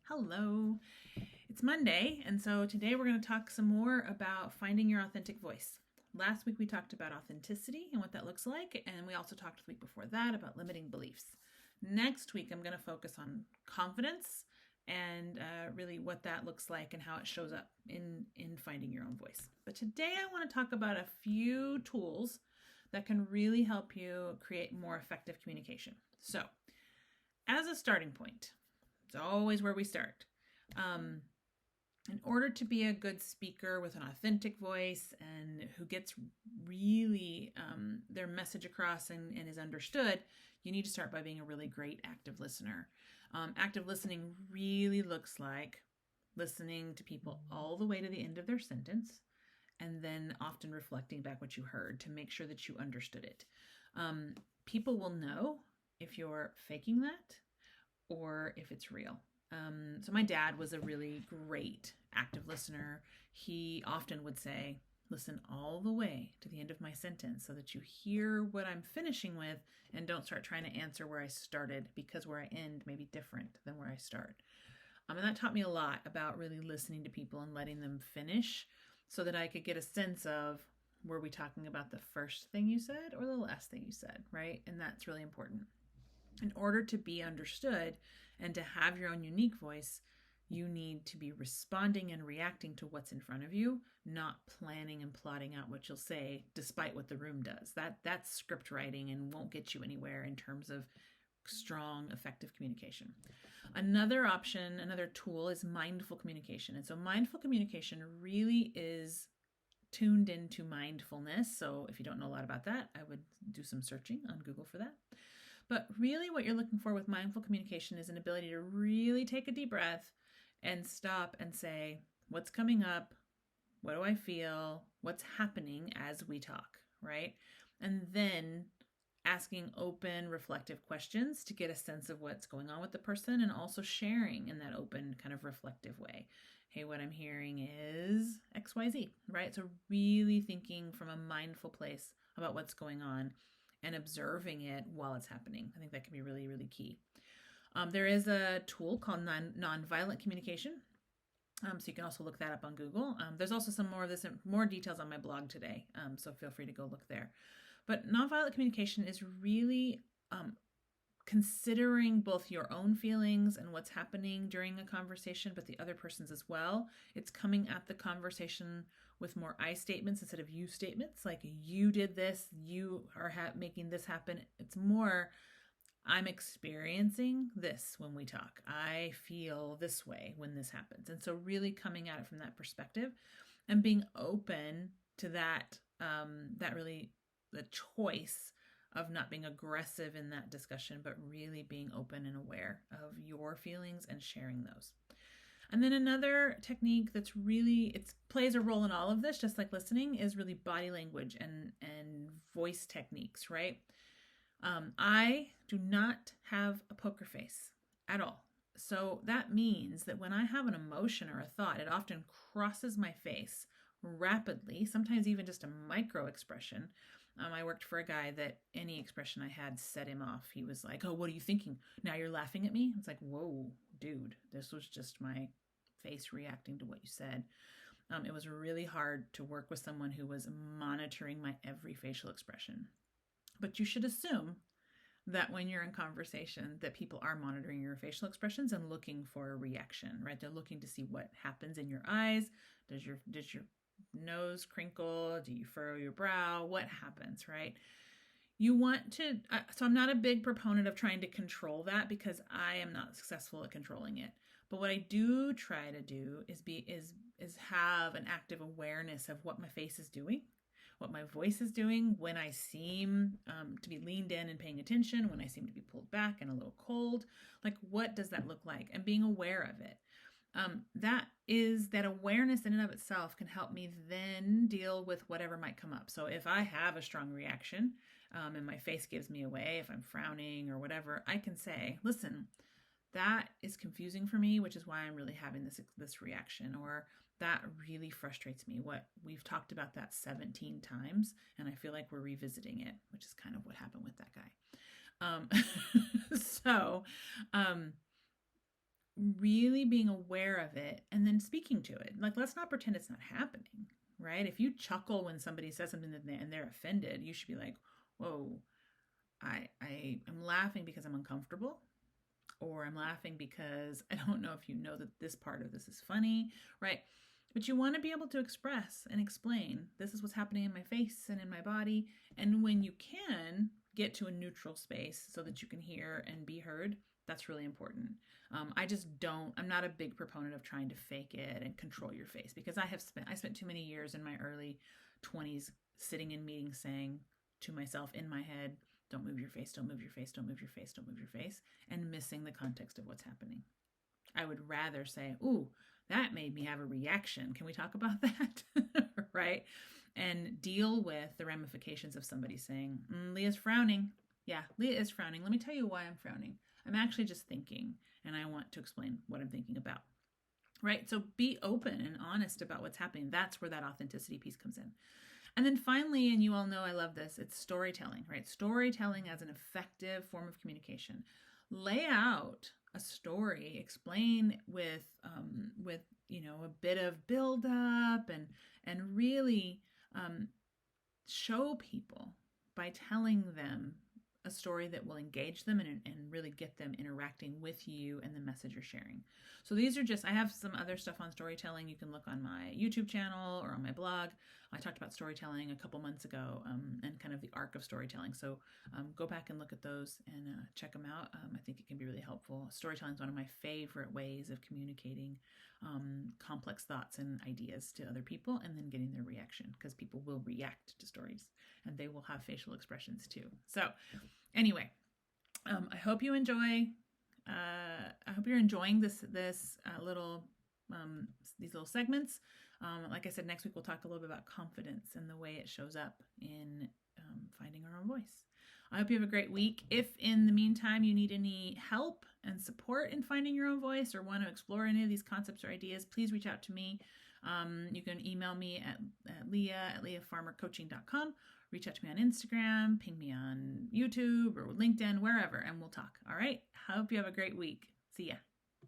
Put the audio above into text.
Hello. It's Monday, and so today we're going to talk some more about finding your authentic voice. Last week we talked about authenticity and what that looks like, and we also talked the week before that about limiting beliefs. Next week I'm going to focus on confidence and really what that looks like and how it shows up in finding your own voice. But today I want to talk about a few tools that can really help you create more effective communication. So, as a starting point, it's always where we start. In order to be a good speaker with an authentic voice and who gets really their message across and is understood, you need to start by being a really great active listener. Active listening really looks like listening to people all the way to the end of their sentence and then often reflecting back what you heard to make sure that you understood it. People will know if you're faking that or if it's real. So my dad was a really great active listener. He often would say, listen all the way to the end of my sentence so that you hear what I'm finishing with and don't start trying to answer where I started, because where I end may be different than where I start. And that taught me a lot about really listening to people and letting them finish so that I could get a sense of, were we talking about the first thing you said or the last thing you said, right? And that's really important. In order to be understood and to have your own unique voice, you need to be responding and reacting to what's in front of you, not planning and plotting out what you'll say despite what the room does. That's script writing and won't get you anywhere in terms of strong, effective communication. Another option, another tool is mindful communication. And so mindful communication really is tuned into mindfulness. So if you don't know a lot about that, I would do some searching on Google for that. But really, what you're looking for with mindful communication is an ability to really take a deep breath and stop and say, what's coming up? What do I feel? What's happening as we talk, right? And then asking open, reflective questions to get a sense of what's going on with the person, and also sharing in that open, kind of reflective way. Hey, what I'm hearing is XYZ, right? So, really thinking from a mindful place about what's going on and observing it while it's happening. I think that can be really, really key. There is a tool called nonviolent communication. So you can also look that up on Google. There's also some more of this, more details on my blog today. So feel free to go look there. But nonviolent communication is really considering both your own feelings and what's happening during a conversation, but the other person's as well. It's coming at the conversation with more I statements instead of you statements, like you did this, you are making this happen. It's more, I'm experiencing this when we talk. I feel this way when this happens. And so really coming at it from that perspective and being open to that, that really the choice of not being aggressive in that discussion, but really being open and aware of your feelings and sharing those. And then another technique that's really, it plays a role in all of this, just like listening, is really body language and voice techniques, right? I do not have a poker face at all. So that means that when I have an emotion or a thought, it often crosses my face rapidly, sometimes even just a micro expression. I worked for a guy that any expression I had set him off. He was like, oh, what are you thinking? Now you're laughing at me? It's like, whoa, dude, this was just my face reacting to what you said. It was really hard to work with someone who was monitoring my every facial expression. But you should assume that when you're in conversation that people are monitoring your facial expressions and looking for a reaction, right? They're looking to see what happens in your eyes. Does your nose crinkle? Do you furrow your brow? What happens, right? You want to, so I'm not a big proponent of trying to control that because I am not successful at controlling it. But what I do try to do is have an active awareness of what my face is doing, what my voice is doing, when I seem to be leaned in and paying attention, when I seem to be pulled back and a little cold. Like, what does that look like? And being aware of it. That awareness in and of itself can help me then deal with whatever might come up. So if I have a strong reaction and my face gives me away, if I'm frowning or whatever, I can say, listen, that is confusing for me, which is why I'm really having this reaction, or that really frustrates me. What we've talked about that 17 times, and I feel like we're revisiting it, which is kind of what happened with that guy. So really being aware of it and then speaking to it. Like, let's not pretend it's not happening, right? If you chuckle when somebody says something and they're offended, you should be like, whoa, I am laughing because I'm uncomfortable, or I'm laughing because I don't know if you know that this part of this is funny, right? But you want to be able to express and explain, this is what's happening in my face and in my body. And when you can get to a neutral space so that you can hear and be heard, that's really important. I'm not a big proponent of trying to fake it and control your face, because I spent too many years in my early 20s sitting in meetings saying to myself in my head, don't move your face, don't move your face, don't move your face, don't move your face, and missing the context of what's happening. I would rather say, ooh, that made me have a reaction. Can we talk about that? Right? And deal with the ramifications of somebody saying, Leah's frowning. Yeah, Leah is frowning. Let me tell you why I'm frowning. I'm actually just thinking, and I want to explain what I'm thinking about. Right? So be open and honest about what's happening. That's where that authenticity piece comes in. And then finally, and you all know I love this, it's storytelling, right? Storytelling as an effective form of communication. Lay out a story, explain with a bit of build up, and really show people by telling them a story that will engage them and really get them interacting with you and the message you're sharing. So these are I have some other stuff on storytelling. You can look on my YouTube channel or on my blog. I talked about storytelling a couple months ago and kind of the arc of storytelling. So go back and look at those and check them out. I think it can be really helpful. Storytelling is one of my favorite ways of communicating complex thoughts and ideas to other people and then getting their reaction, because people will react to stories and they will have facial expressions too. So anyway, I hope you enjoy. I hope you're enjoying these little segments. Like I said, next week we'll talk a little bit about confidence and the way it shows up in finding our own voice. I hope you have a great week. If in the meantime you need any help and support in finding your own voice or want to explore any of these concepts or ideas, please reach out to me. You can email me at leah@leahfarmercoaching.com. Reach out to me on Instagram, ping me on YouTube or LinkedIn, wherever, and we'll talk. All right. Hope you have a great week. See ya.